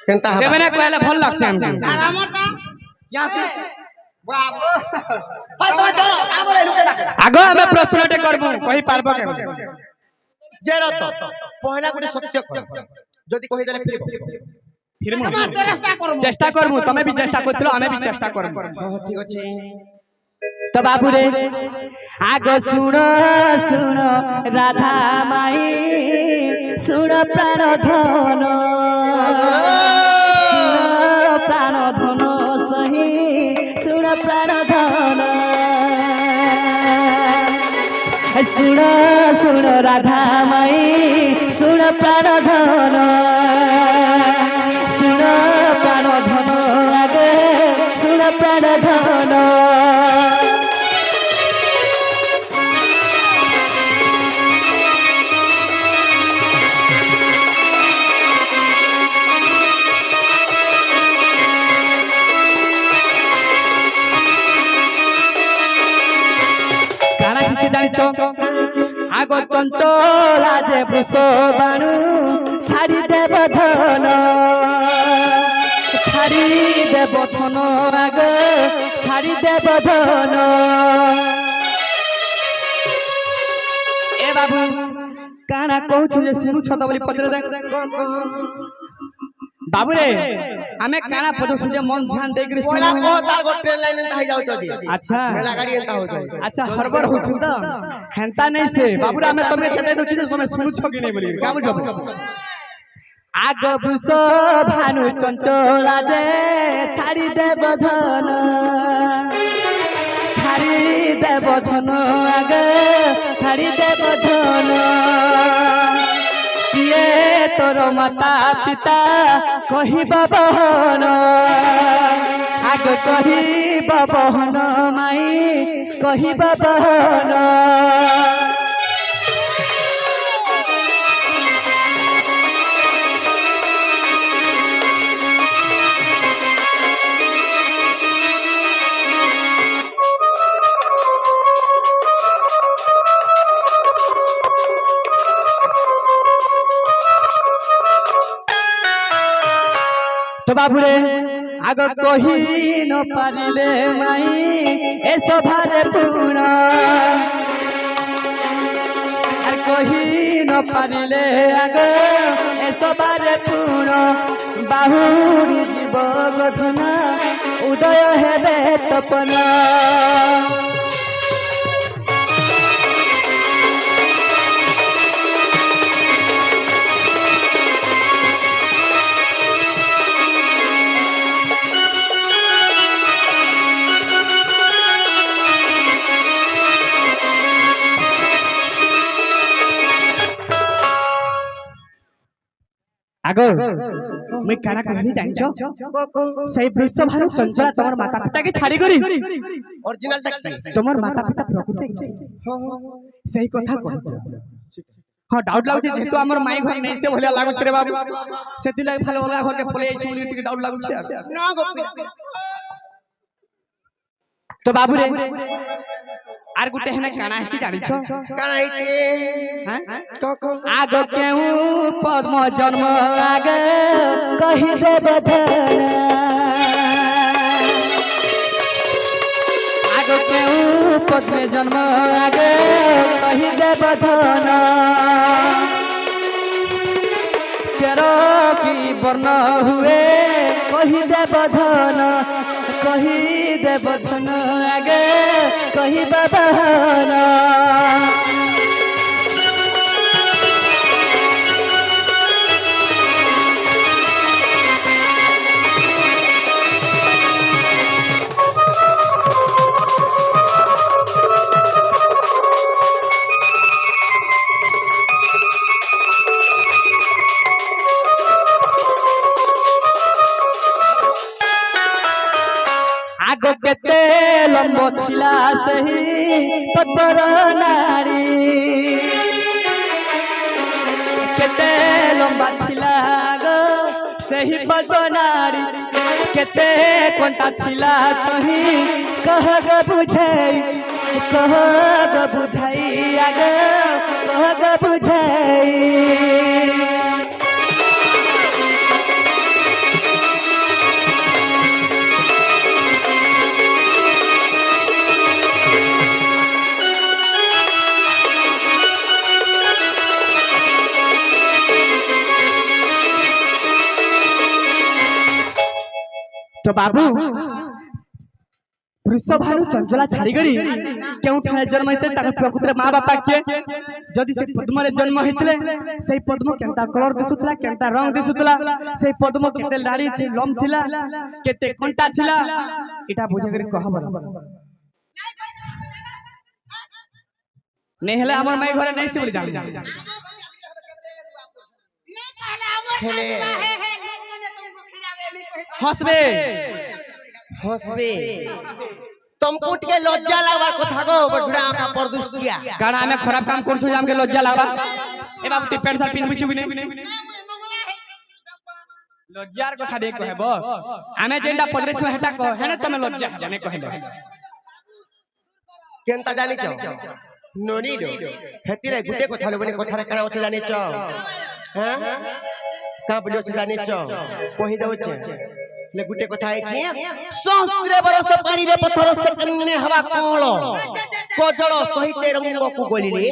केनता है सेवेने कहले भल लागছে हमके আর আমারটা यहाँ से बाबू हां तो चलो का बोले लुके बाके आगो हमें प्रश्नटे करबो कहि पारबो के जे रत पहला गुटे सत्य कर जदी कहि देले फिर আমরা চেষ্টা করব तमे भी चेष्टा करथिलो हमें भी चेष्टा करबो हां ठीक अछि तो बाबू रे आगो सुनो सुनो राधा माई सुनो प्राण धन सुनो प्राण धन सही सुनो प्राण धन सुनो सुनो राधा माई सुनो प्राण धन सुनो प्राण धन आगे सुनो प्राण धन आगो चंचला जे बुस बाणु छाड़ी देव धन आगो छाड़ी देव धन ए बाबू काना कहू छु जे सुनु छ त बोली पचरे दे बाबू रे हमें काना पचो छु जे मन ध्यान दे के बोला को तार गो ट्रेन लाइन एंता जाउ छदी अच्छा मेला गाड़ी एंता हो छ अच्छा हरबर हो छु त हेंता नहीं से बाबू रे हमें तमे छते दो छी जे समय सुनु छ कि नहीं बोली का बुझो आग बुस भानु चंचला जे छाड़ी देव धन आग छाड़ी देव धन किए तोर माता पिता कहिबा बहन आग कहिबा बहन माई कहिबा बहन तो बाबू रे आग कही न पारिले माई ए सभारे पूर्ण आर कही न पारिले आग ए सभारे पूर्ण बाहुरी जीव गधन उदय हेबे तपन आगो मैं काना कहली जानछो सही वृष भानु चंचला तमर माता पिता के छाड़ी करी ओरिजिनल टेक्स्ट तमर माता पिता प्रकृति सही कथा कह हां डाउट लागु छै जेतु हमर माई घर नै से भलिया लागु छै रे बाबू सेति लाग फाले वाला घर के पले छै बोली टिके डाउट लागु छै ना गोपी तो बाबू रे आर गुटे हेना काना हसी जानिछो काना हिते हैं को आग केहू पद्म जन्म आग कहि देव धन आग केहू पद्म जन्म आग कहि देव धन तेरो की वर्ण हुए कहि देव धन आगे कहि बहन आगो केते लंबो थिला सही पद्मर नारी केते लंबा थिला गो सही पद्म नारी केते कोंटा थिला तही कह ग बुझाई आगो कह ग बुझाई তো বাবু বৃষভানু চঞ্চলা ছাড়িগরি কেউঠানে জন্ম হইতে তার প্রকৃতির মা বাপা কিଏ যদি ସେ ପଦ୍ମରେ ଜନ୍ମ ହେଇଥିଲେ ସେଇ ପଦ୍ମ କେନ୍ତା କଲର ଦିଶୁଥିଲା କେନ୍ତା ରଙ୍ଗ ଦିଶୁଥିଲା ସେଇ ପଦ୍ମ କେତେ ଲାଳି ଲମ୍ ଥିଲା କେତେ କଣ୍ଟା ଥିଲା ଏଟା ବୁଝା କରି କହ ବର ନେଇ ହେଲେ ଆମର ମାଇ ଘରେ ନେଇ ସେ ବୋଲି ଜାଣି ହେଲେ ହସବେ हंसबे तुमको टिके लज्जा लागबार कथा गो बडुडा आका परदुष्टिया काना हमें खराब काम करछु हमके लज्जा लागबा ए बाबू तू पेंट शर्ट पिन बिछु बिने लज्जार कथा देख कहबो हमें जेंडा पदरे छु हेटा कह हेने तमे लज्जा जाने कहले केनता जानि छ नोनी दो हेतिरे गुटे कथा लोबने कथा रे काना होछ जानि छ हां का बोलियो छ जानि छ कहि दउ छ ले गुटे कथा है छी सहस्रे बरस पानी रे पत्थर से कन्ने हवा कोळ कोजळ सहित रंग को गोलिले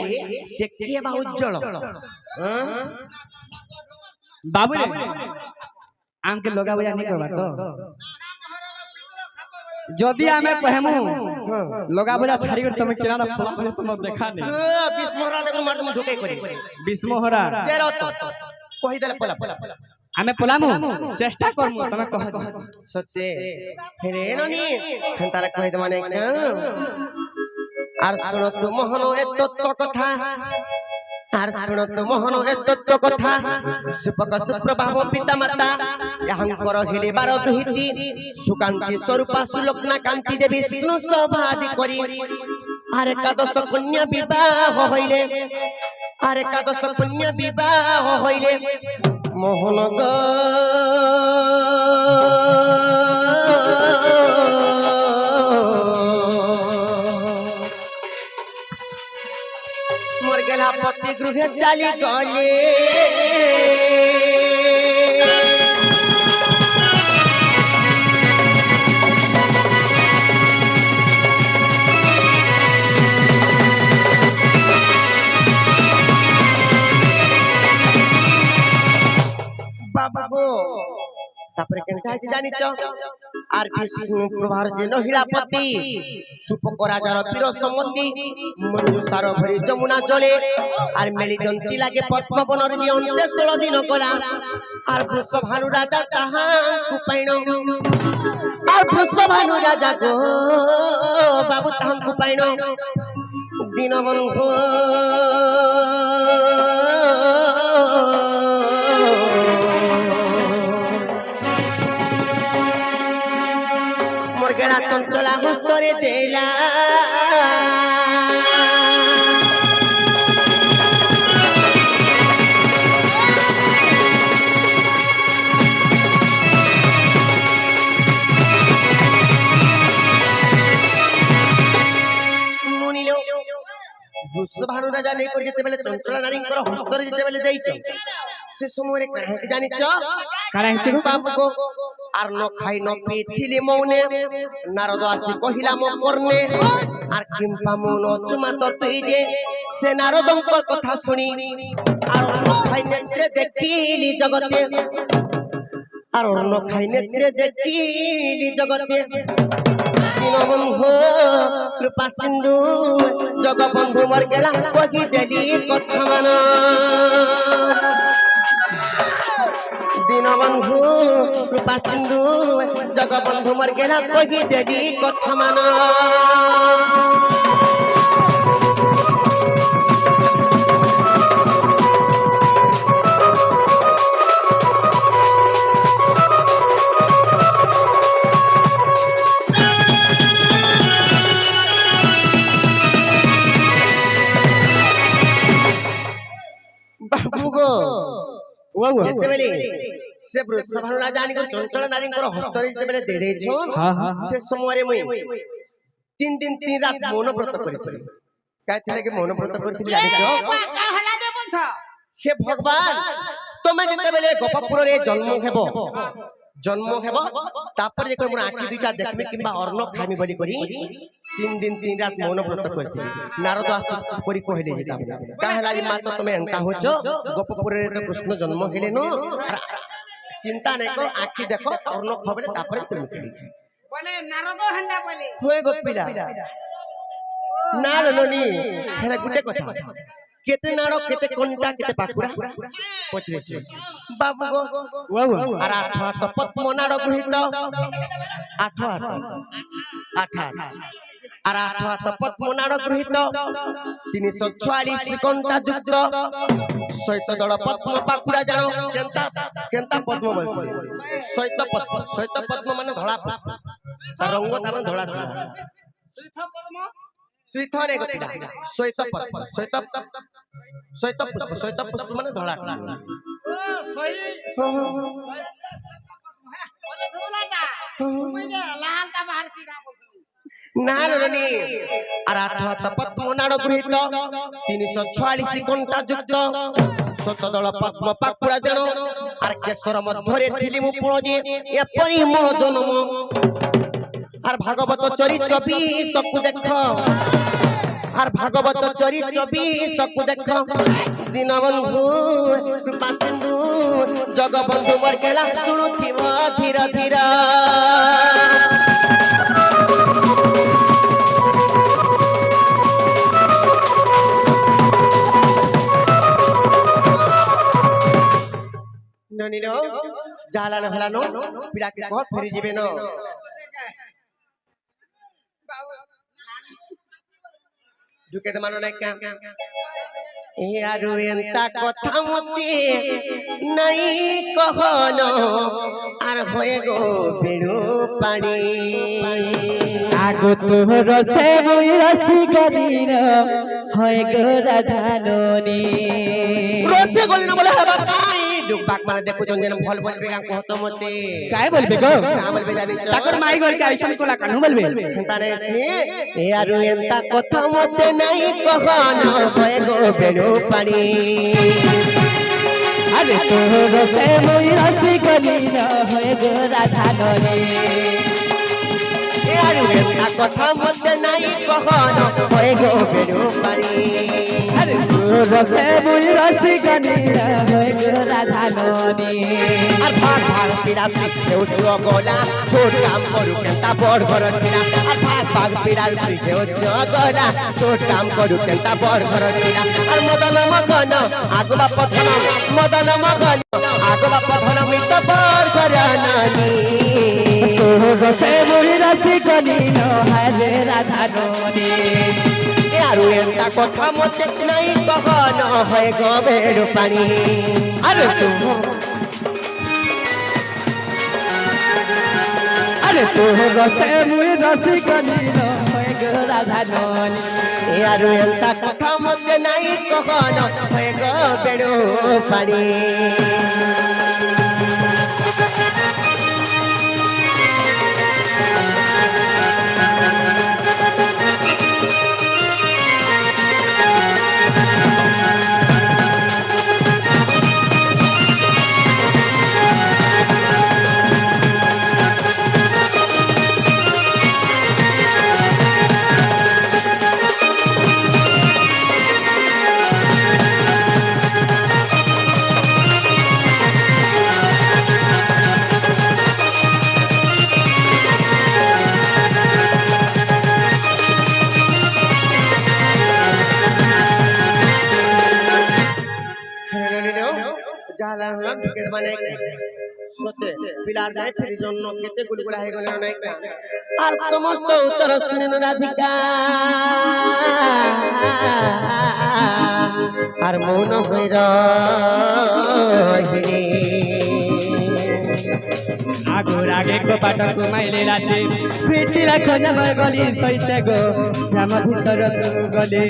से के बा उज्जवल हां बाबू रे आमके लगा बया नहीं करबा तो जदी आमे कहमु लगा बया छाड़ी कर तमे केना ना फला बया तुम देखा नहीं बिस्मोहरा देखो मार तुम ढोके करी बिस्मोहरा जेरो तो कहि देले पला आमे पलामु चेष्टा करमु तमे कह सत्य हेरे ननी हंताला कहि द माने आर सुनो तो मोहनो ए तत्व कथा आर सुनो तो मोहनो ए तत्व कथा सुपक सुप्रभाव पिता माता यहंकर हेले बार दुहिती सुकांति स्वरूपा सुलोकना कांति जे विष्णु सभादि करी आर एकादश कन्या विवाह होइले आर एकादश कन्या विवाह होइले मोहन मोर गेला पति गृहे चाली गले बाबू तापर केनता है जानि छ आर विष्णु प्रभार जे नहिलापति सुपक राजार पीर समति मंजुसार भरी जमुना जले आर मेली दंती लागे पद्मवन रे अंते 16 दिन गला आर वृषभानु राजा ताहा कुपाइण आर वृषभानु राजा गो बाबू ताहा कुपाइण दीनबंधु मोरगेड़ा चंचला हस्तरे देला मुनिलो वृषभानु राजा नै कर जेते बेले चंचला नारींकर हस्तरे जेते बेले देइछ से समय रे काहे जानि छ काहे छ बाबू को आर न खाई न पीथिले मौने नारद आसी कहिला मो करने आर किंपा मौन चुमा तो तुई जे से नारदंकर कथा सुनी आर न खाई नेत्रे देखिली जगते आर न खाई नेत्रे देखिली जगते दीनबंधु कृपा सिंधु जगबंधु मर गेला कहि देली कथा मान दीनबंधु कृपा सिंधु जगबंधु मर गेला कहि देली कथा मान बाबू गो जेते बेले से वृषभानु राजा आनी को चंचला नारी को हस्तरे जेते बेले दे देछो से समय रे मई 3 दिन 3 रात मौन व्रत करिथि काय थिले के मौन व्रत करिथि जानि छो का हला दे बंथ हे भगवान तमे जेते बेले गोपपुर रे जन्म हेबो तापर जे मोर आखि दुइटा देखबे किबा अर्न खामी बोली करी 3 दिन 3 रात मौन व्रत करथि नारद आसी करी कहले जेता का हला जे मातो तमे एंता होचो गोपपुर रे तो कृष्ण जन्म हेले नो চিন্তা নাই কর আখি দেখো অর্ণ খবরে তারপরে তুমি খেয়েছি বলে নারদ হেন্দা বলে হয়ে গোপিরা না ননি হেলা গুটে কথা কেতে নাড় কেতে কোনটা কেতে পাকুড়া পচরেছে বাবু গো বাবু আর আঠ হাত পদ্ম নাড় গৃহীত আঠ হাত আর আঠ হাত পদ্ম নাড় গৃহীত 344 ঘন্টা যুক্ত সৈত দল পদ্ম পাকুড়া জানো কেনতা কেনতা পদ্ম বলছে সৈত পদ্ম মানে ধলা পুষ্প তার রঙ তার ধলা সুইথ পদ্ম সুইথ রে গতিটা সৈত পদ্ম সৈত পুষ্প মানে ধলা ও সই বলে ধুলাটা তুমি যে লালটা বাহার সিগা বলছিস না রনি আর আঠ হাত পদ্ম নাড় গৃহীত 344 ঘন্টা যুক্ত সত দল পদ্ম পাকুড়া যেন আর কেশর মধ্যরে থিলি মু পুরজি এপরি মো জন্ম আর ভাগবত চরিত্র 20 কু দেখ আর ভাগবত চরিত্র 20 কু দেখ দীনবন্ধু কৃপা সিন্ধু জগবন্ধু মোর কেলা শুনুথিব ধীর ধীর ননির জালান হলানো পিড়াকে কহ ফেরি যাবে ন ঢুকে তো মানো নাই এ আরু এন্তা কথা মতে নাই কহন আর হয়ে গো বেড়ু পানি আগো তোর সে মই রসি কবির হয় গো রাধাননি রসে গলি না বলে হবা কাই ডুবাক মানে দেখো যেন ভল বলবে গান কহত মতে কাই বলবে গো না বলবে জানি তো তাকর মাই গর কে আইসন কোলা কানু বলবে তারে সে এ আরু এন্তা কথা মতে নাই কহন হয়ে গো বেড়ু পানি আরে তোর সে মই রসি কবির হয় গো রাধাননি এ আরু এন্তা কথা মতে নাই কহন হয়ে গো বেড়ু পানি আরে তোর সে মই রসি কবির হয় গো রাধাননি আর ভাগ ভাগ পিড়া পিঠেও জগলা ছোট কাম করু কেনতা বড় ঘরর পিড়া আর ভাগ পিড়ার পিঠেও জগলা ছোট কাম করু কেনতা বড় ঘরর পিড়া আর মদন মগন আগবা পথন মদন মগন আগবা পথন মিত বড় ঘর নানি তোর সে মই রসি কবির হয় রে রাধাননি আরু এন্তা কথা মতে নাই কহন হয় গবের পানি আরে তোর সে মই রসি কবির হয় গো রাধাননি আরু এন্তা কথা মতে নাই কহন হয় গবের পানি জালা হলাম ঢুকে মানে সতে পিলার যায় ফেরি জন্য কেতে গুলগুলা হয়ে গেল না আর সমস্ত উত্তর শুনিন রাধিকা আর মৌন হইর আগোর আগে কপাটক মাইলে রাতে ফিটি রাখ যাবার গলি সইতে গো শ্যাম ভিতর গলে